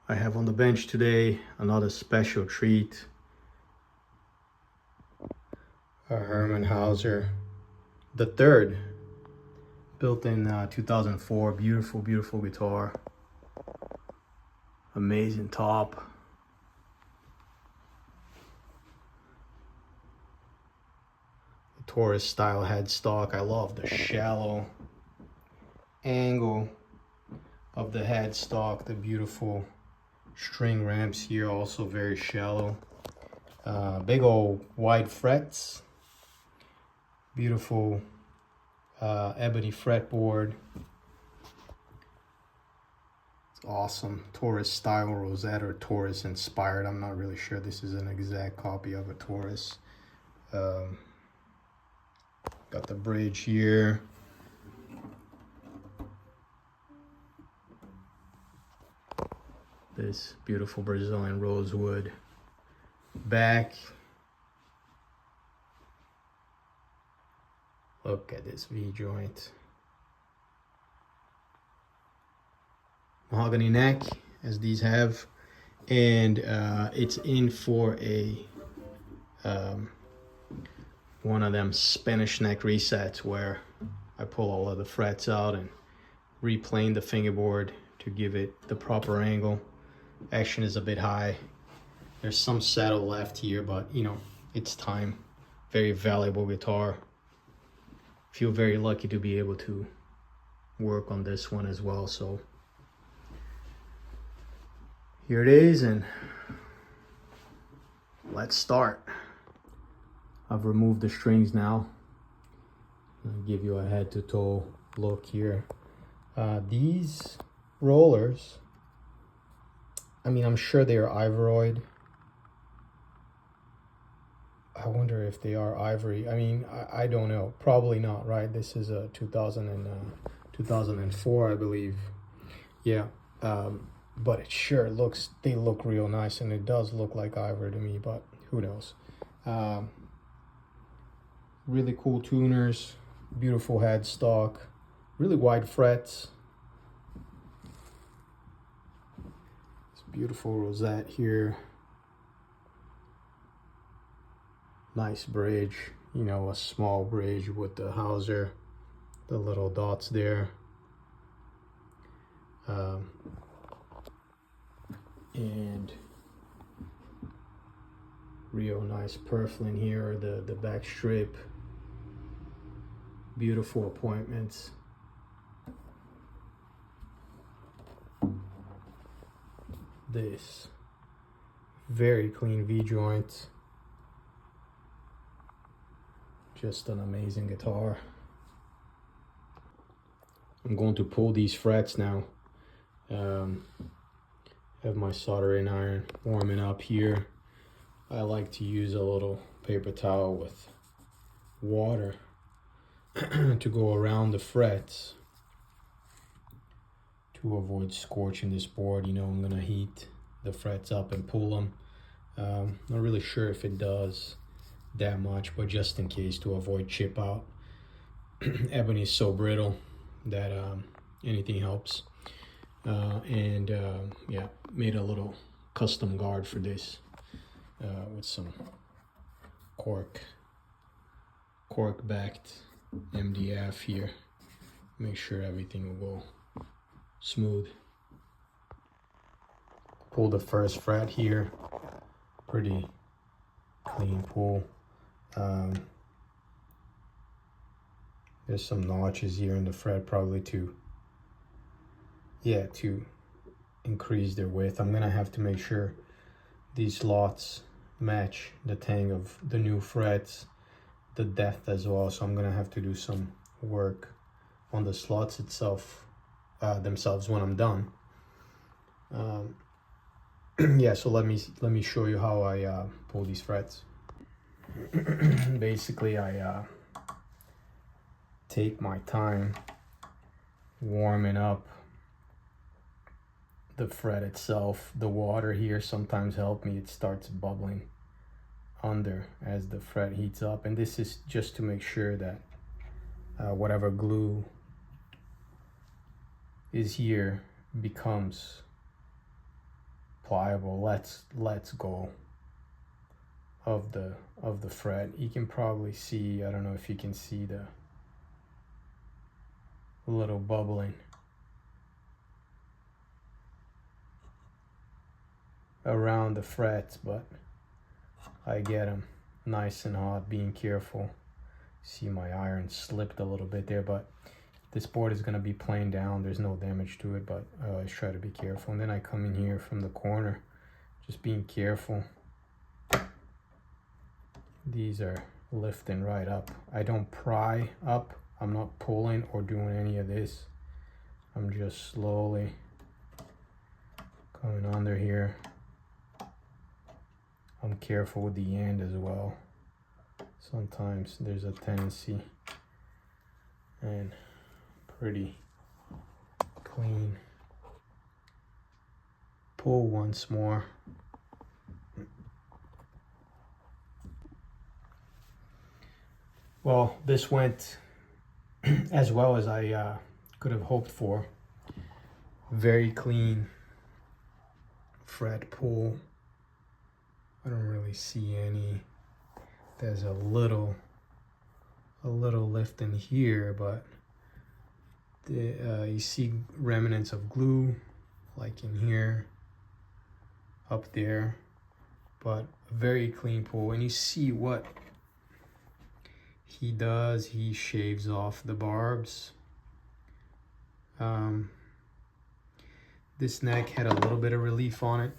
I have on the bench today another special treat. A Hermann Hauser, the third, built in 2004. Beautiful, beautiful guitar. Amazing top. The Taurus style headstock. I love the shallow angle of the headstock. The beautiful string ramps here, also very shallow. Big old wide frets. Beautiful ebony fretboard. It's awesome. Taurus style rosette or Taurus inspired. I'm not really sure this is an exact copy of a Taurus. Got the bridge here. This beautiful Brazilian rosewood back. Look at this V-joint. Mahogany neck, as these have. And it's in for a one of them Spanish neck resets where I pull all of the frets out and replane the fingerboard to give it the proper angle. Action is a bit high. There's some saddle left here, but you know, it's time. Very valuable guitar. Feel very lucky to be able to work on this one as well. So here it is, and let's start. I've removed the strings now. I'll give you a head to toe look here. These rollers, I mean, I'm sure they are Ivoroid. I wonder if they are ivory. I mean, I don't know. Probably not, right? This is a 2004, I believe. Yeah. But it sure looks, they look real nice, and it does look like ivory to me, but who knows. Really cool tuners, beautiful headstock, really wide frets. This beautiful rosette here. Nice bridge, you know, a small bridge with the Hauser, the little dots there. And real nice purfling here, the back strip. Beautiful appointments. This very clean V-joint. Just an amazing guitar. I'm going to pull these frets now. Have my soldering iron warming up here. I like to use a little paper towel with water to go around the frets to avoid scorching this board. You know, I'm gonna heat the frets up and pull them. Not really sure if it does that much, but just in case, to avoid chip out. Ebony is so brittle that anything helps. Yeah, made a little custom guard for this with some cork backed MDF here. Make sure everything will go smooth. Pull the first fret here, pretty clean pull. There's some notches here in the fret, probably to increase their width. I'm gonna have to make sure these slots match the tang of the new frets, the depth as well. So I'm gonna have to do some work on the slots themselves when I'm done. Yeah, so let me show you how I pull these frets. Basically, I take my time warming up the fret itself. The water here sometimes helps me. It starts bubbling under as the fret heats up, and this is just to make sure that whatever glue is here becomes pliable. Let's go of the fret. You can probably see, I don't know if you can see the little bubbling around the frets, but I get them nice and hot, being careful. See my iron slipped a little bit there, but this board is going to be plain down. There's no damage to it, but I always try to be careful. And then I come in here from the corner, just being careful. These are lifting right up. I don't pry up. I'm not pulling or doing any of this. I'm just slowly coming under here. I'm careful with the end as well. Sometimes there's a tendency, and pretty clean. Pull once more. Well, this went as well as I could have hoped for. Very clean fret pull. I don't really see any. There's a little lift in here, but you see remnants of glue, like in here, up there, but very clean pull. And you see what he does, he shaves off the barbs. This neck had a little bit of relief on it,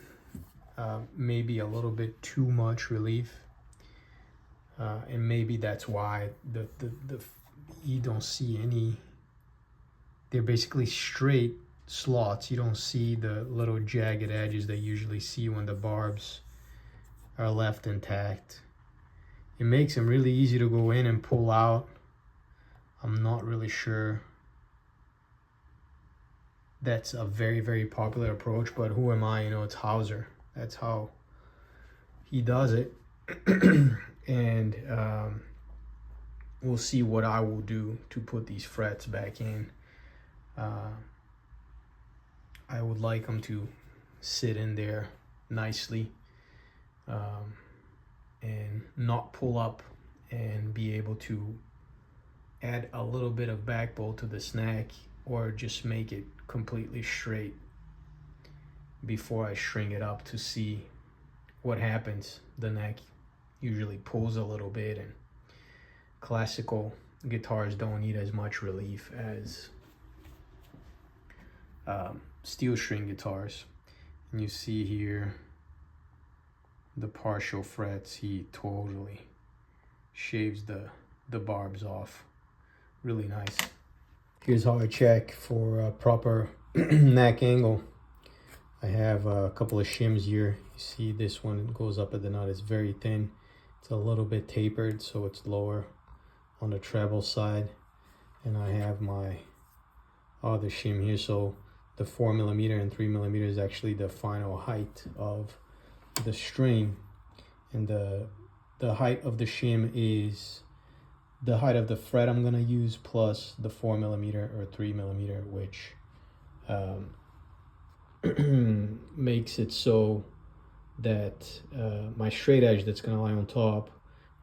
maybe a little bit too much relief, and maybe that's why the you don't see any. They're basically straight slots. You don't see the little jagged edges that you usually see when the barbs are left intact. It makes them really easy to go in and pull out. I'm not really sure that's a very, very popular approach, but who am I? You know, it's Hauser. That's how he does it. And we'll see what I will do to put these frets back in. I would like them to sit in there nicely, and not pull up, and be able to add a little bit of back bolt to this neck, or just make it completely straight before I string it up to see what happens. The neck usually pulls a little bit, and classical guitars don't need as much relief as steel string guitars. And you see here the partial frets, he totally shaves the barbs off. Really nice. Here's how I check for a proper neck angle. I have a couple of shims here. You see this one goes up at the nut. It's very thin. It's a little bit tapered, so it's lower on the treble side. And I have my other shim here. So the 4mm and 3mm is actually the final height of the string. And the height of the shim is the height of the fret I'm gonna use plus the 4mm or 3mm, which makes it so that my straight edge that's gonna lie on top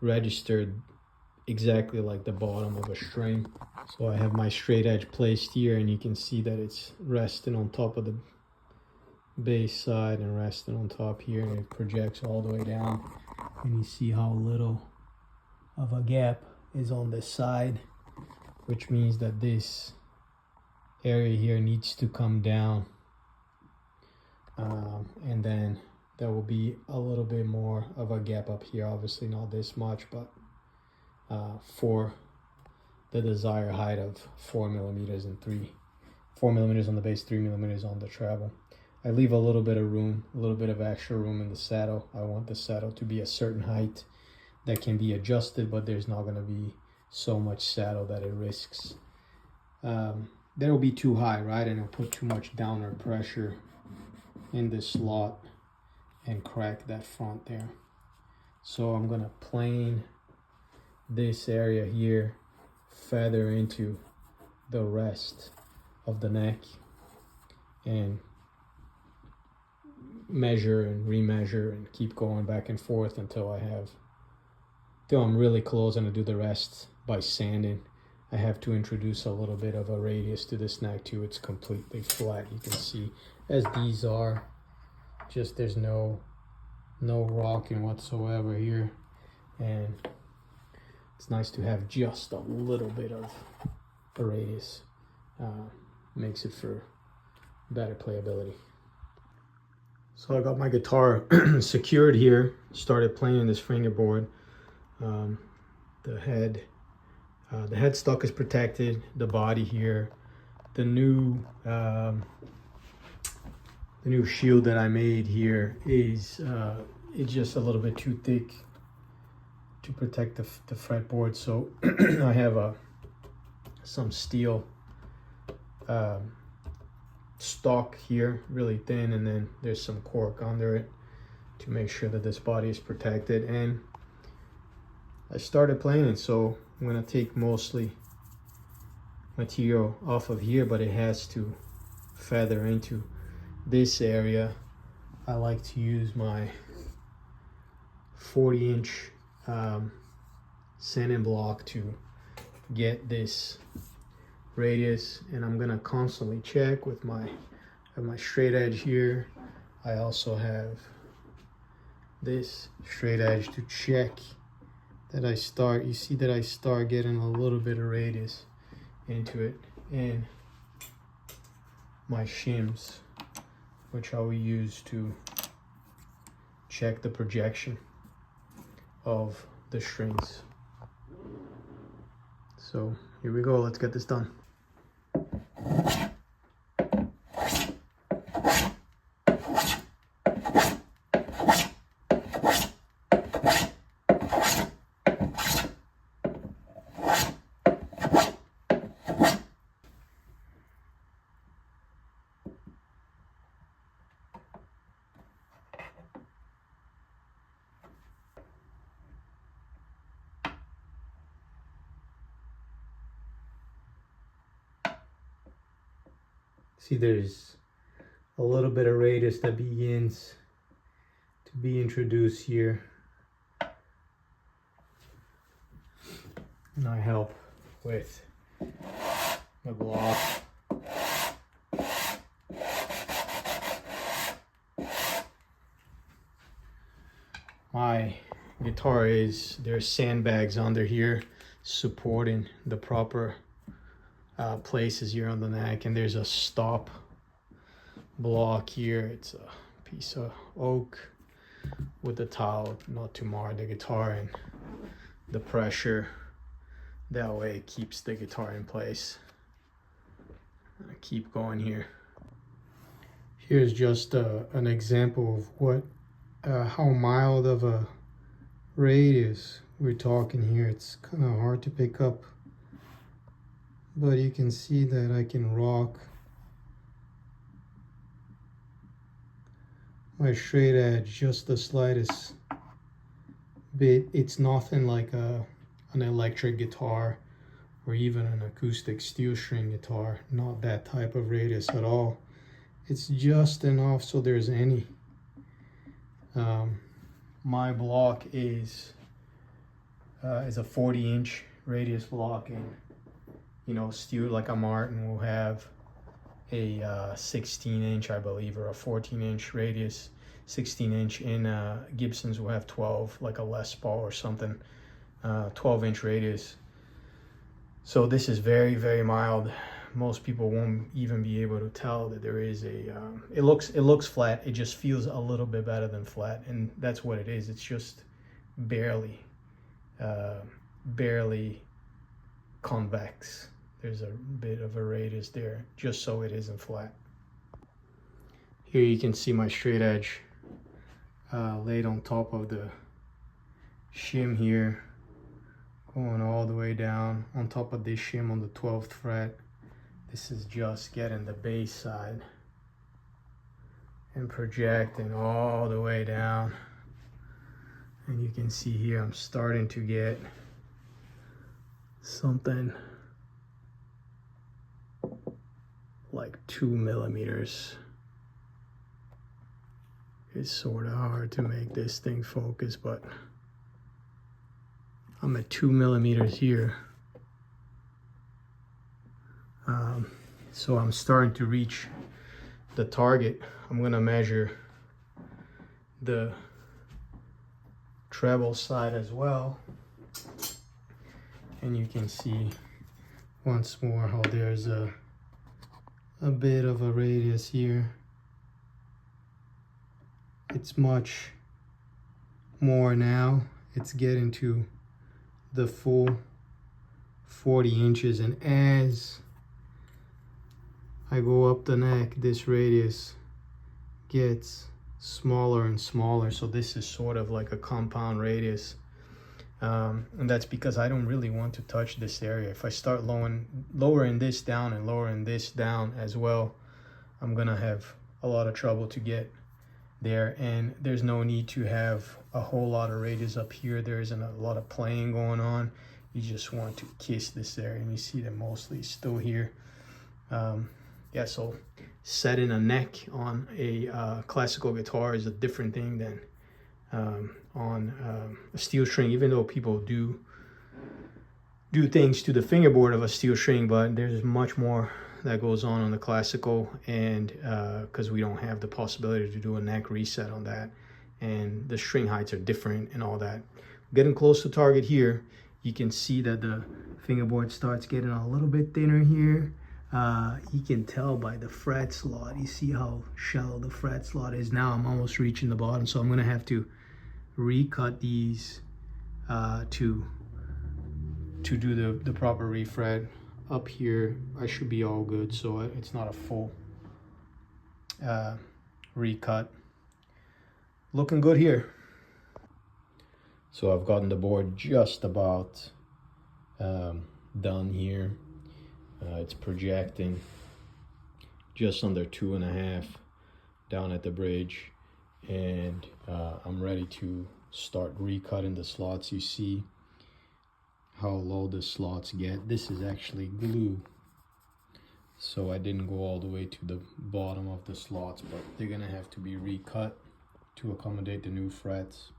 registered exactly like the bottom of a string. So I have my straight edge placed here, and you can see that it's resting on top of the bass side and resting on top here, and it projects all the way down. And you see how little of a gap is on this side, which means that this area here needs to come down, and then there will be a little bit more of a gap up here, obviously not this much, but for the desired height of 4mm and 4mm on the bass, 3mm on the treble. I leave a little bit of room, a little bit of extra room in the saddle. I want the saddle to be a certain height that can be adjusted, but there's not going to be so much saddle that it risks. That'll be too high, right? And it'll put too much downward pressure in this slot and crack that front there. So I'm going to plane this area here, feather into the rest of the neck, and measure and remeasure and keep going back and forth until I'm really close, and I do the rest by sanding. I have to introduce a little bit of a radius to this neck too. It's completely flat. You can see as these are, just there's no rocking whatsoever here, and it's nice to have just a little bit of a radius. Makes it for better playability. So I got my guitar secured here, started playing this fingerboard. The headstock is protected, the body here. The new shield that I made here is it's just a little bit too thick to protect the fretboard, so I have some steel stock here, really thin, and then there's some cork under it to make sure that this body is protected. And I started playing it, so I'm gonna take mostly material off of here, but it has to feather into this area. I like to use my 40-inch sanding block to get this radius, and I'm gonna constantly check with my straight edge here. I also have this straight edge to check that you see that I start getting a little bit of radius into it, and my shims, which I will use to check the projection of the strings. So here we go, let's get this done. See, there's a little bit of radius that begins to be introduced here. And I help with my block. My guitar there's sandbags under here supporting the proper places here on the neck, and there's a stop block here. It's a piece of oak with the towel not to mar the guitar and the pressure. That way it keeps the guitar in place. I keep going here. Here's just an example of how mild of a radius we're talking here. It's kind of hard to pick up, but you can see that I can rock my straight edge just the slightest bit. It's nothing like an electric guitar or even an acoustic steel string guitar, not that type of radius at all. It's just enough so there's any. My block is a 40-inch radius block, and steel like a Martin will have a 16-inch, I believe, or a 14-inch radius. 16-inch in Gibsons will have 12, like a Les Paul or something, 12-inch radius. So this is very, very mild. Most people won't even be able to tell that there is a. It looks flat. It just feels a little bit better than flat, and that's what it is. It's just barely convex. There's a bit of a radius there, just so it isn't flat. Here you can see my straight edge laid on top of the shim here, going all the way down on top of this shim on the 12th fret. This is just getting the bass side and projecting all the way down. And you can see here I'm starting to get something like 2 millimeters. It's sort of hard to make this thing focus, but I'm at 2 millimeters here. So I'm starting to reach the target. I'm gonna measure the treble side as well. And you can see once more how there's a bit of a radius here. It's much more now. It's getting to the full 40 inches, and as I go up the neck, this radius gets smaller and smaller. So this is sort of like a compound radius. And that's because I don't really want to touch this area. If I start lowering this down and lowering this down as well, I'm gonna have a lot of trouble to get there. And there's no need to have a whole lot of radius up here. There isn't a lot of playing going on. You just want to kiss this area, and you see that mostly still here. Yeah, so setting a neck on a classical guitar is a different thing than on a steel string, even though people do things to the fingerboard of a steel string, but there's much more that goes on the classical, and because we don't have the possibility to do a neck reset on that, and the string heights are different and all that. Getting close to target here, you can see that the fingerboard starts getting a little bit thinner here. You can tell by the fret slot. You see how shallow the fret slot is now. I'm almost reaching the bottom, so I'm gonna have to recut these to do the proper refret. Up here I should be all good, so it's not a full recut. Looking good here. So I've gotten the board just about done here. It's projecting just under 2.5 down at the bridge, and I'm ready to start recutting the slots. You see how low the slots get. This is actually glue, so I didn't go all the way to the bottom of the slots, but they're gonna have to be recut to accommodate the new frets,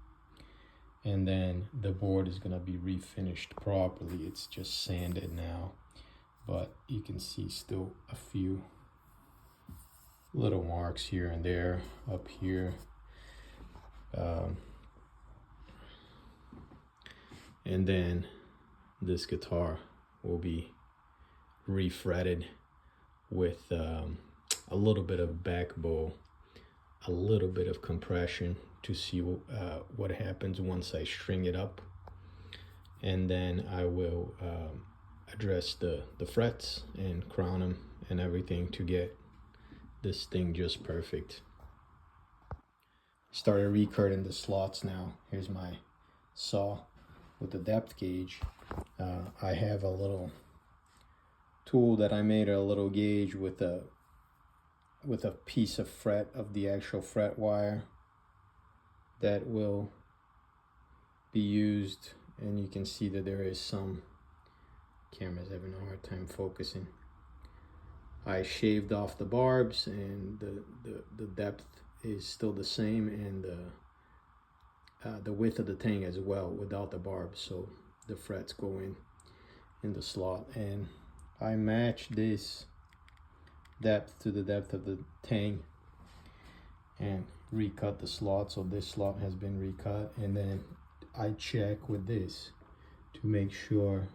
and then the board is gonna be refinished properly. It's just sanded now, but you can see still a few little marks here and there up here. And then this guitar will be refretted with a little bit of back bow, a little bit of compression to see what happens once I string it up, and then I will address the frets and crown them and everything to get this thing just perfect. Started recutting the slots now. Here's my saw with the depth gauge. I have a little tool that I made, a little gauge with a piece of fret of the actual fret wire that will be used, and you can see that there is some, camera's having a hard time focusing. I shaved off the barbs, and the depth is still the same, and the width of the thing as well without the barbs, so the frets go in the slot. And I match this depth to the depth of the tang and recut the slot. So this slot has been recut, and then I check with this to make sure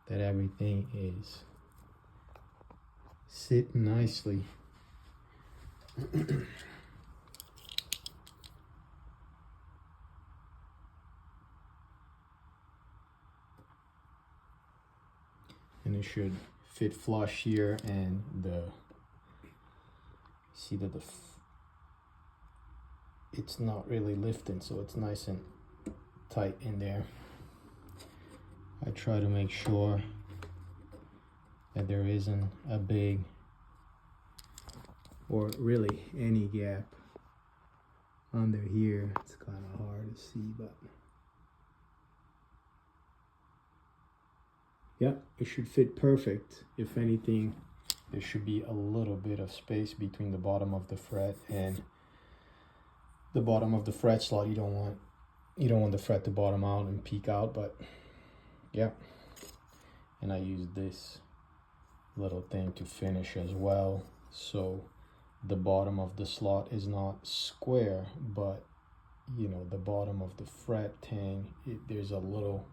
that everything is sitting nicely. And it should fit flush here, and see that it's not really lifting, so it's nice and tight in there. I try to make sure that there isn't a big, or really any gap under here. It's kind of hard to see, but yeah, it should fit perfect. If anything, there should be a little bit of space between the bottom of the fret and the bottom of the fret slot. You don't want the fret to bottom out and peek out, but yeah. And I use this little thing to finish as well, so the bottom of the slot is not square, but you know, the bottom of the fret tang, there's a little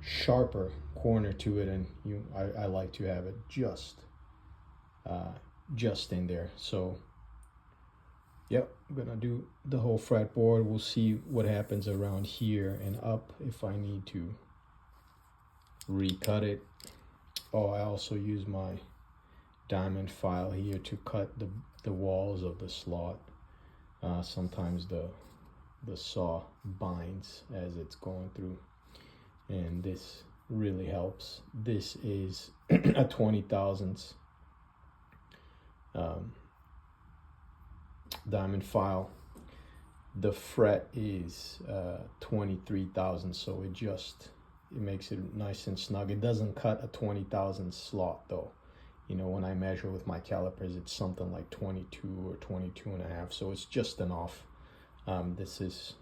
sharper corner to it, and I like to have it just in there. So yep, I'm gonna do the whole fretboard. We'll see what happens around here and up if I need to recut it. Oh, I also use my diamond file here to cut the walls of the slot. Sometimes the saw binds as it's going through, and this really helps. This is a 20 thousandths diamond file. The fret is 23 thousandths, so it makes it nice and snug. It doesn't cut a 20 thousandths slot though. You know, when I measure with my calipers, it's something like 22 or 22 and a half, so it's just enough. This is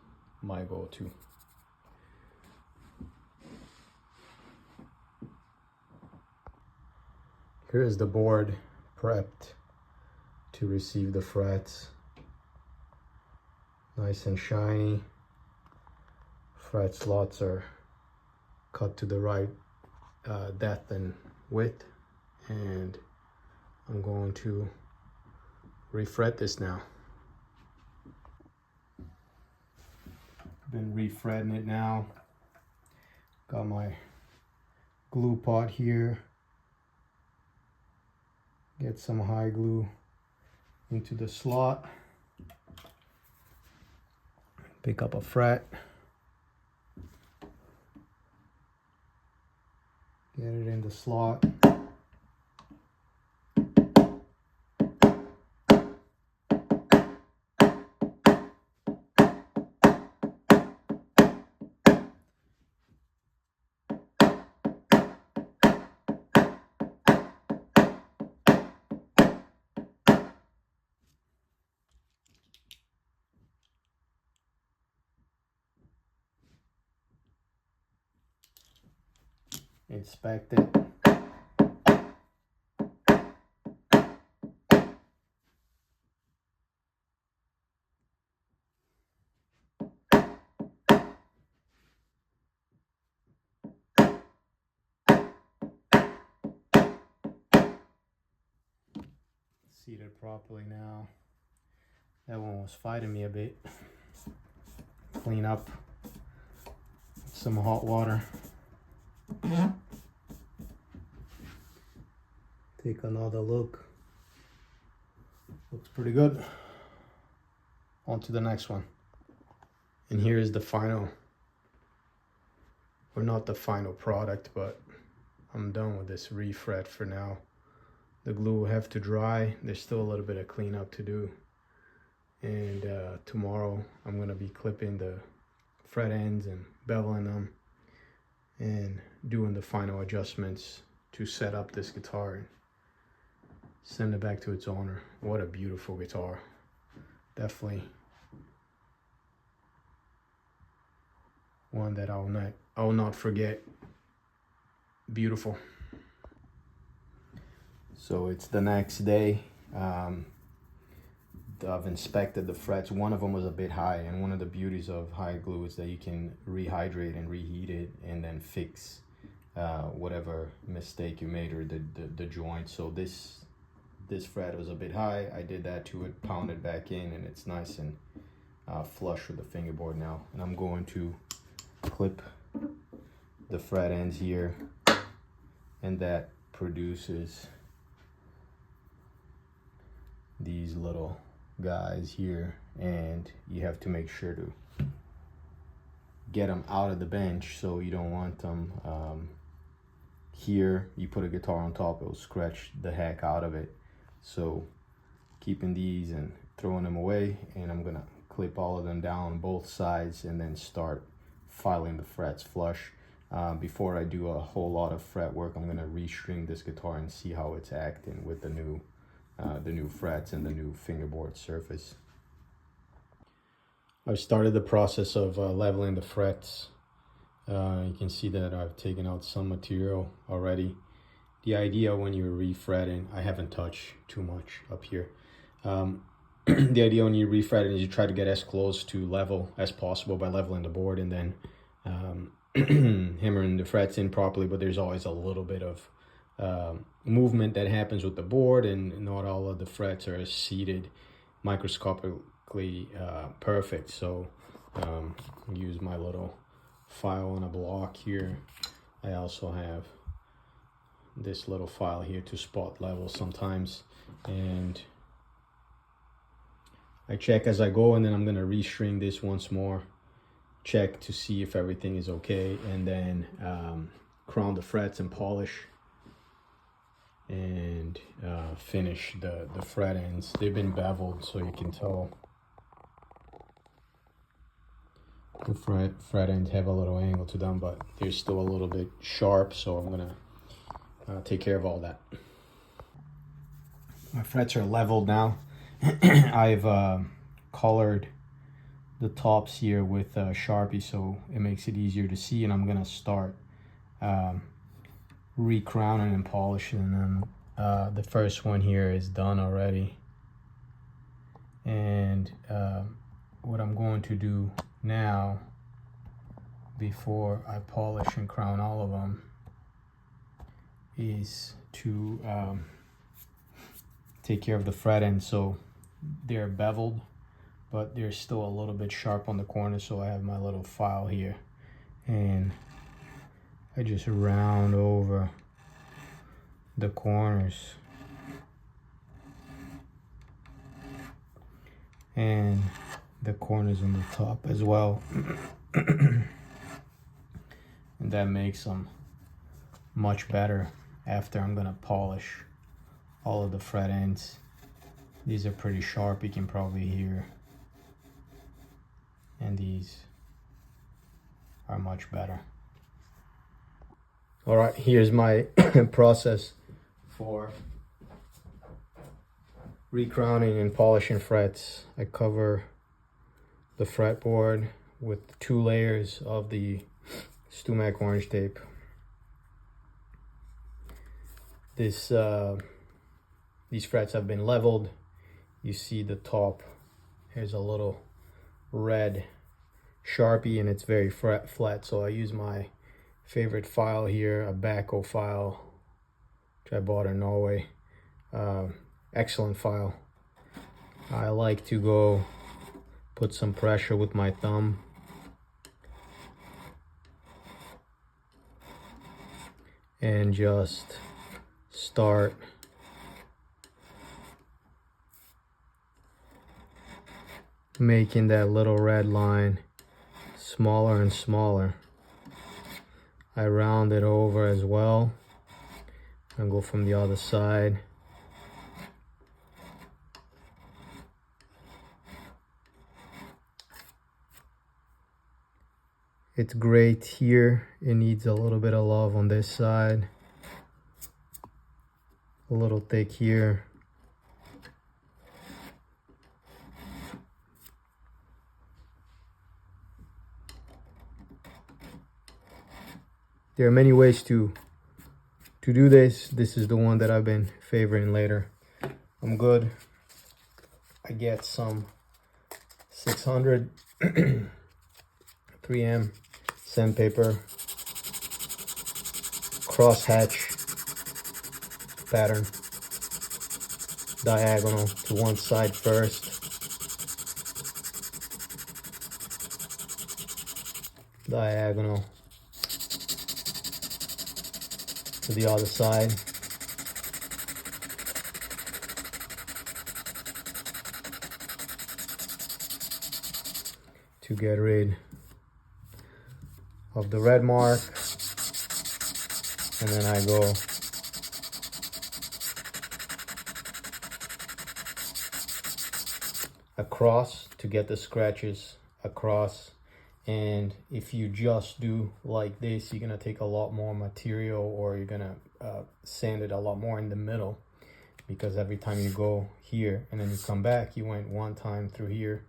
my go-to. Here is the board prepped to receive the frets. Nice and shiny. Fret slots are cut to the right depth and width, and I'm going to refret this now. Been refretting it now. Got my glue pot here. Get some high glue into the slot. Pick up a fret. Get it in the slot. Inspect it. Seated properly now. That one was fighting me a bit. Clean up some hot water. Take another look. Looks pretty good. On to the next one. And here is the final, or not the final product, but I'm done with this refret for now. The glue will have to dry. There's still a little bit of cleanup to do. And tomorrow I'm going to be clipping the fret ends and beveling them and doing the final adjustments to set up this guitar and send it back to its owner. What a beautiful guitar. Definitely one that I will not forget. Beautiful. So it's the next day. I've inspected the frets. One of them was a bit high, and one of the beauties of high glue is that you can rehydrate and reheat it and then fix whatever mistake you made or the joint. So this fret was a bit high. I did that to it, pounded back in, and it's nice and flush with the fingerboard now. And I'm going to clip the fret ends here, and that produces these little guys here, and you have to make sure to get them out of the bench, so you don't want them here. You put a guitar on top, it'll scratch the heck out of it. So keeping these and throwing them away, and I'm gonna clip all of them down both sides and then start filing the frets flush. Before I do a whole lot of fret work, I'm gonna restring this guitar and see how it's acting with the new frets and the new fingerboard surface. I've started the process of leveling the frets. You can see that I've taken out some material already. The idea when you're refretting, I haven't touched too much up here. The idea when you're refretting is you try to get as close to level as possible by leveling the board, and then hammering the frets in properly, but there's always a little bit of movement that happens with the board, and not all of the frets are seated microscopically perfect. So use my little file on a block here. I also have this little file here to spot level sometimes, and I check as I go, and then I'm going to restring this once more, check to see if everything is okay, and then crown the frets and polish, and finish the fret ends. They've been beveled, so you can tell the fret ends have a little angle to them, but they're still a little bit sharp, so I'm going to take care of all that. My frets are leveled now. I've colored the tops here with Sharpie, so it makes it easier to see, and I'm gonna start recrowning and polishing, and then the first one here is done already. And what I'm going to do now, before I polish and crown all of them, is to take care of the fret ends. So they're beveled, but they're still a little bit sharp on the corner, so I have my little file here, and I just round over the corners and the corners on the top as well. And that makes them much better after I'm gonna polish all of the fret ends. These are pretty sharp, you can probably hear, and these are much better. All right, here's my process for recrowning and polishing frets. I cover the fretboard with 2 layers of the Stumac orange tape. These frets have been leveled. You see the top, here's a little red Sharpie, and it's very flat, so I use my favorite file here, a Bacco file, which I bought in Norway. Excellent file. I like to go put some pressure with my thumb and just start making that little red line smaller and smaller. I round it over as well and go from the other side. It's great here. It needs a little bit of love on this side. A little thick here. There are many ways to do this. This is the one that I've been favoring later. I'm good. I get some 600 3M sandpaper, crosshatch pattern, diagonal to one side first, diagonal to the other side. To get rid of the red mark, and then I go across to get the scratches across. And if you just do like this, you're gonna take a lot more material, or you're gonna sand it a lot more in the middle, because every time you go here and then you come back, you went one time through here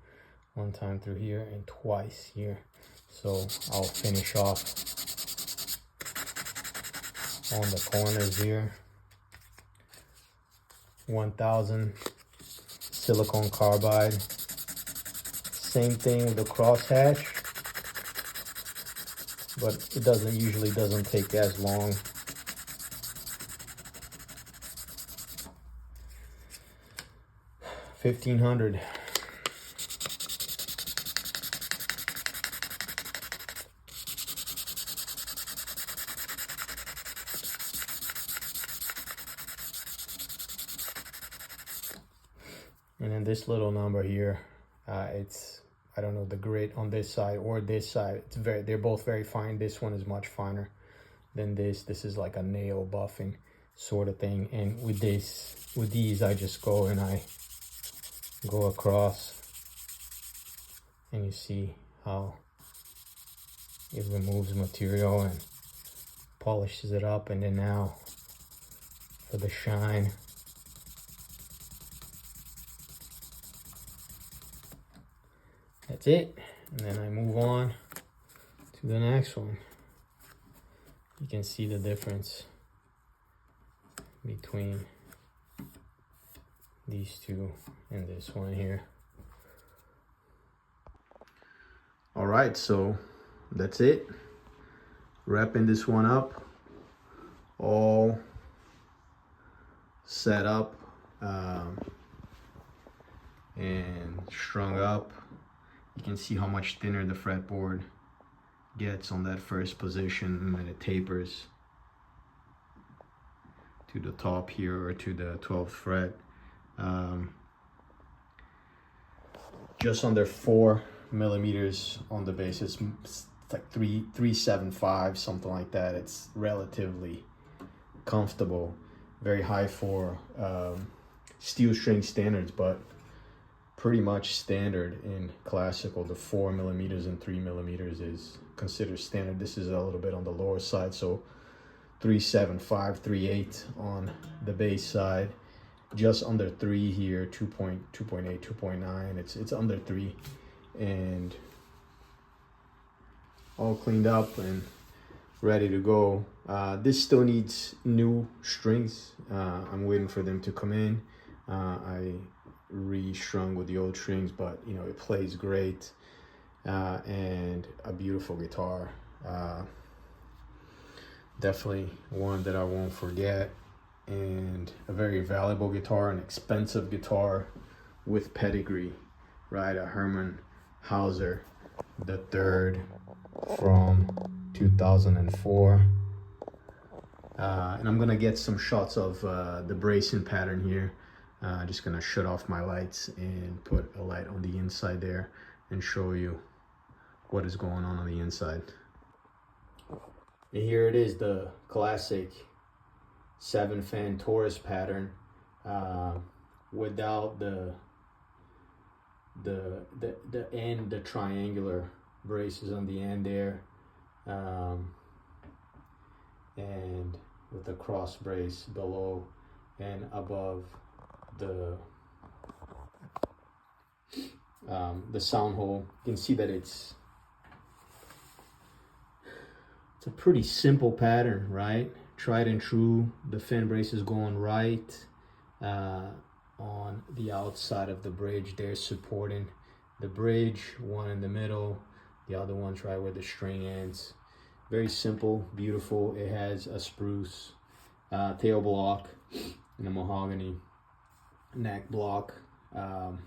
one time through here and twice here. So I'll finish off on the corners here. 1000 silicone carbide. Same thing with the crosshatch, but it usually doesn't take as long. $1,500. And then this little number here, it's, I don't know, the grit on this side or this side, they're both very fine. This one is much finer than this. This is like a nail buffing sort of thing. And with these, I just go and I go across, and you see how it removes material and polishes it up. And then now for the shine, that's it. And then I move on to the next one. You can see the difference between these two and this one here. All right, so that's it. Wrapping this one up, all set up and strung up. You can see how much thinner the fretboard gets on that first position, and then it tapers to the top here, or to the 12th fret. Just under 4 millimeters on the base. It's like 375, something like that. It's relatively comfortable, very high for steel string standards, but pretty much standard in classical. The 4 millimeters and 3 millimeters is considered standard. This is a little bit on the lower side, so 375, 3.8 on the bass side, just under 3 here, 2.8, 2.9. It's under 3, and all cleaned up and ready to go. This still needs new strings. I'm waiting for them to come in. I restrung with the old strings, but you know, it plays great, and a beautiful guitar. Definitely one that I won't forget, and a very valuable guitar, an expensive guitar with pedigree, right? A Hermann Hauser the third from 2004. And I'm gonna get some shots of the bracing pattern here. Just gonna shut off my lights and put a light on the inside there and show you what is going on the inside. And here it is, the classic 7-fan Taurus pattern, without the end, the triangular braces on the end there, and with the cross brace below and above the sound hole. You can see that it's a pretty simple pattern, right? Tried and true. The fan brace is going right on the outside of the bridge. They're supporting the bridge, one in the middle, the other one's right where the string ends. Very simple, beautiful. It has a spruce tail block and a mahogany neck block, and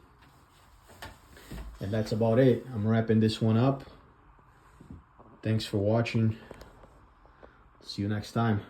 that's about it. I'm wrapping this one up. Thanks for watching. See you next time.